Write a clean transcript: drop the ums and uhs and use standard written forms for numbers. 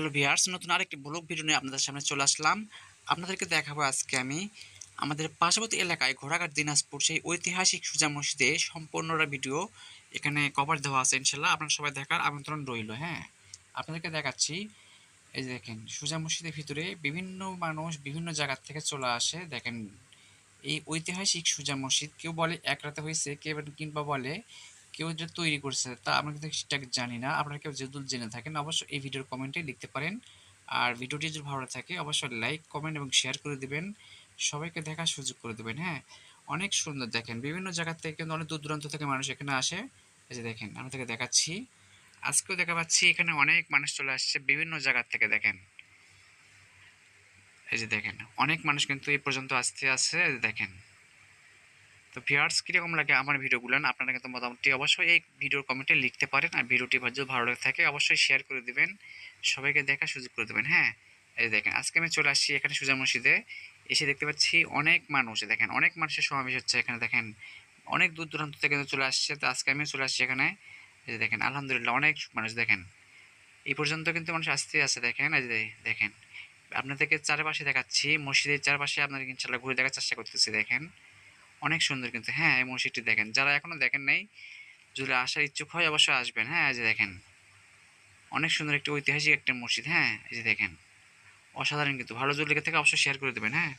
Hello viewers, নতুন আরেকটি blog video নিয়ে আপনাদের সামনে চলে আসলাম। আপনাদেরকে দেখাবো আজকে আমি আমাদের পার্শ্ববর্তী এলাকায় ঘোড়াঘাট দিনাজপুর সেই ঐতিহাসিক সুজা মসজিদে সম্পূর্ণটা ভিডিও এখানে কভার দেওয়া আছে। ইনশাল্লাহ আপনারা সবাই দেখার আমন্ত্রণ রইল। হ্যাঁ, আপনাদেরকে দেখাচ্ছি। এই যে দেখেন, সুজা মসজিদের ভিতরে বিভিন্ন মানুষ বিভিন্ন জায়গা থেকে চলে আসে। দেখেন, এই ঐতিহাসিক সুজা মসজিদ কেউ বলে এক রাতে হয়েছে, কেউ কিংবা বলে কেউ এটা তৈরি করছে, তা আমরা কিন্তু সেটা জানি না। আপনারা কেউ যদি জেনে থাকেন অবশ্যই এই ভিডিওর কমেন্টে লিখতে পারেন। আর ভিডিওটি যদি ভালো থাকে অবশ্যই লাইক, কমেন্ট এবং শেয়ার করে দিবেন, সবাইকে দেখার সুযোগ করে দেবেন। হ্যাঁ, অনেক সুন্দর। দেখেন, বিভিন্ন জায়গা থেকে কিন্তু অনেক দূর দূরান্ত থেকে মানুষ এখানে আসে। এই যে দেখেন, আমি থেকে দেখাচ্ছি, আজকেও দেখা পাচ্ছি এখানে অনেক মানুষ চলে আসছে বিভিন্ন জায়গা থেকে। দেখেন, এই যে দেখেন, অনেক মানুষ কিন্তু এই পর্যন্ত আসতে আসছে। এই যে দেখেন, তো ভিউয়ার্স, কীরকম লাগে আমার ভিডিওগুলো আপনারা কিন্তু মোটামুটি অবশ্যই এই ভিডিওর কমেন্টে লিখতে পারেন। আর ভিডিওটি যদি ভালো লাগে থাকে অবশ্যই শেয়ার করে দিবেন, সবাইকে দেখার সুযোগ করে দেবেন। হ্যাঁ, এই দেখেন, আজকে আমি চলে আসছি এখানে সুজা মসজিদে। এসে দেখতে পাচ্ছি অনেক মানুষ। দেখেন, অনেক মানুষের সমাবেশ হচ্ছে এখানে। দেখেন, অনেক দূর দূরান্ত থেকে চলে আসছে। তো আজকে আমি চলে আসছি এখানে। এই যে দেখেন, আলহামদুলিল্লাহ অনেক মানুষ। দেখেন, এই পর্যন্ত কিন্তু মানুষ আসতেই আছে। দেখেন, এই যে দেখেন, আপনাদেরকে চারপাশে দেখাচ্ছি, মসজিদের চারপাশে আপনাদেরকে ইনশাআল্লাহ ঘুরে দেখার চেষ্টা করতেছি। দেখেন, অনেক সুন্দর কিন্তু। হ্যাঁ, এই মসজিদটি দেখেন, যারা এখনো দেখেন নাই, যদি আসার ইচ্ছুক হয় অবশ্যই আসবেন। হ্যাঁ, এই যে দেখেন, অনেক সুন্দর একটি ঐতিহাসিক একটা মসজিদ। হ্যাঁ, এই যে দেখেন, অসাধারণ কিন্তু। ভালো যদি লেগে থাকে অবশ্যই শেয়ার করে দেবেন। হ্যাঁ,